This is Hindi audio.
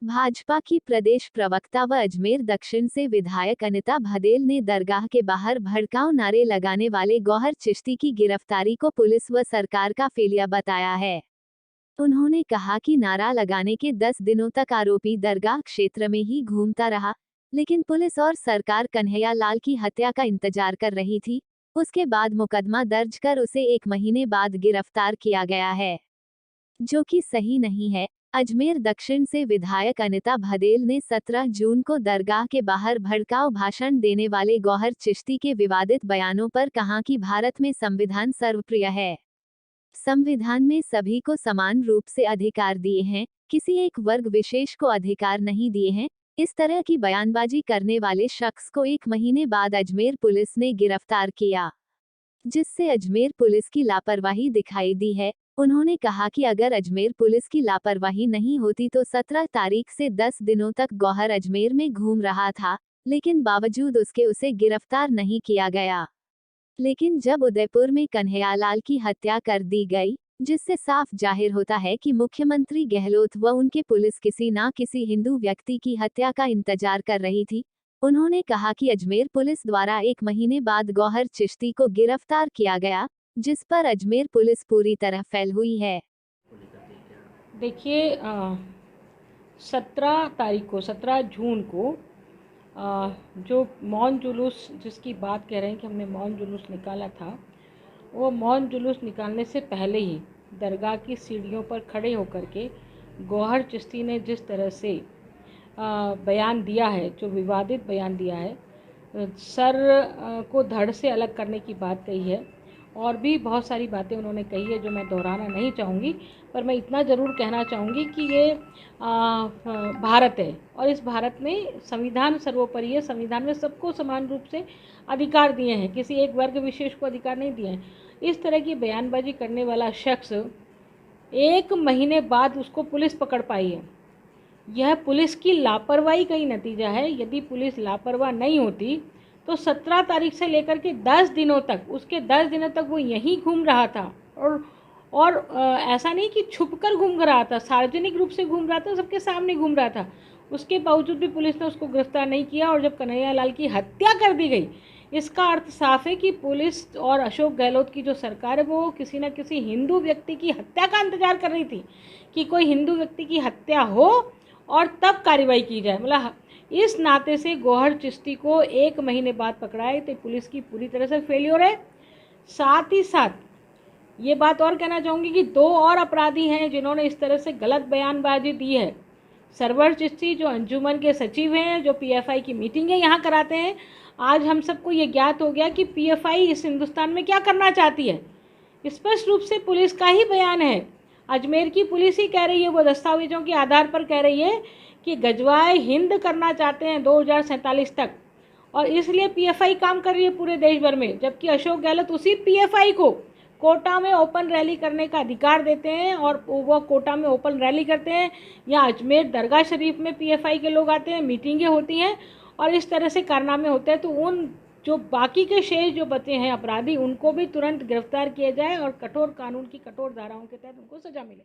भाजपा की प्रदेश प्रवक्ता व अजमेर दक्षिण से विधायक अनिता भदेल ने दरगाह के बाहर भड़काऊ नारे लगाने वाले गौहर चिश्ती की गिरफ्तारी को पुलिस व सरकार का फेलिया बताया है। उन्होंने कहा कि नारा लगाने के 10 दिनों तक आरोपी दरगाह क्षेत्र में ही घूमता रहा, लेकिन पुलिस और सरकार कन्हैया लाल की हत्या का इंतजार कर रही थी। उसके बाद मुकदमा दर्ज कर उसे 1 महीने बाद गिरफ्तार किया गया है, जो कि सही नहीं है। अजमेर दक्षिण से विधायक अनिता भदेल ने 17 जून को दरगाह के बाहर भड़काऊ भाषण देने वाले गौहर चिश्ती के विवादित बयानों पर कहा कि भारत में संविधान सर्वप्रिय है। संविधान में सभी को समान रूप से अधिकार दिए हैं, किसी एक वर्ग विशेष को अधिकार नहीं दिए हैं। इस तरह की बयानबाजी करने वाले शख्स को 1 महीने बाद अजमेर पुलिस ने गिरफ्तार किया, जिससे अजमेर पुलिस की लापरवाही दिखाई दी है। उन्होंने कहा कि अगर अजमेर पुलिस की लापरवाही नहीं होती तो 17 तारीख से 10 दिनों तक गौहर अजमेर में घूम रहा था, लेकिन बावजूद उसके उसे गिरफ्तार नहीं किया गया। लेकिन जब उदयपुर में कन्हैयालाल की हत्या कर दी गई, जिससे साफ जाहिर होता है कि मुख्यमंत्री गहलोत व उनके पुलिस किसी न किसी हिंदू व्यक्ति की हत्या का इंतजार कर रही थी। उन्होंने कहा कि अजमेर पुलिस द्वारा 1 महीने बाद गौहर चिश्ती को गिरफ्तार किया गया, जिस पर अजमेर पुलिस पूरी तरह फैल हुई है। देखिए 17 जून को जो मौन जुलूस जिसकी बात कह रहे हैं कि हमने मौन जुलूस निकाला था, वो मौन जुलूस निकालने से पहले ही दरगाह की सीढ़ियों पर खड़े होकर के गौहर चिश्ती ने जिस तरह से बयान दिया है, जो विवादित बयान दिया है, सर को धड़ से अलग करने की बात कही है, और भी बहुत सारी बातें उन्होंने कही है जो मैं दोहराना नहीं चाहूँगी, पर मैं इतना ज़रूर कहना चाहूँगी कि ये भारत है और इस भारत में संविधान सर्वोपरि है। संविधान में सबको समान रूप से अधिकार दिए हैं, किसी एक वर्ग विशेष को अधिकार नहीं दिए हैं। इस तरह की बयानबाजी करने वाला शख्स 1 महीने बाद उसको पुलिस पकड़ पाई है। यह पुलिस की लापरवाही का ही नतीजा है। यदि पुलिस लापरवाह नहीं होती तो 17 तारीख से लेकर के 10 दिनों तक, उसके 10 दिनों तक वो यहीं घूम रहा था और ऐसा नहीं कि छुपकर घूम रहा था, सार्वजनिक रूप से घूम रहा था, सबके सामने घूम रहा था। उसके बावजूद भी पुलिस ने उसको गिरफ्तार नहीं किया और जब कन्हैया लाल की हत्या कर दी गई, इसका अर्थ साफ है कि पुलिस और अशोक गहलोत की जो सरकार है वो किसी न किसी हिंदू व्यक्ति की हत्या का इंतजार कर रही थी कि कोई हिंदू व्यक्ति की हत्या हो और तब कार्रवाई की जाए। मतलब इस नाते से गौहर चिश्ती को 1 महीने बाद पकड़ा है, तो पुलिस की पूरी तरह से फेलियर है। साथ ही साथ ये बात और कहना चाहूँगी कि 2 और अपराधी हैं जिन्होंने इस तरह से गलत बयानबाजी दी है। सरवर चिश्ती जो अंजुमन के सचिव हैं, जो पीएफआई की मीटिंगें यहाँ कराते हैं। आज हम सबको ये ज्ञात हो गया कि पीएफआई इस हिंदुस्तान में क्या करना चाहती है। स्पष्ट रूप से पुलिस का ही बयान है, अजमेर की पुलिस ही कह रही है, वो दस्तावेजों के आधार पर कह रही है कि गजवाए हिंद करना चाहते हैं 2047 तक, और इसलिए पीएफआई काम कर रही है पूरे देश भर में। जबकि अशोक गहलोत उसी पीएफआई को कोटा में ओपन रैली करने का अधिकार देते हैं और वो कोटा में ओपन रैली करते हैं, या अजमेर दरगाह शरीफ में पीएफआई के लोग आते हैं, मीटिंगें होती हैं और इस तरह से कारनामे होते हैं। तो उन जो बाकी के शेष जो बचे हैं अपराधी, उनको भी तुरंत गिरफ्तार किया जाए और कठोर कानून की कठोर धाराओं के तहत उनको सजा मिले।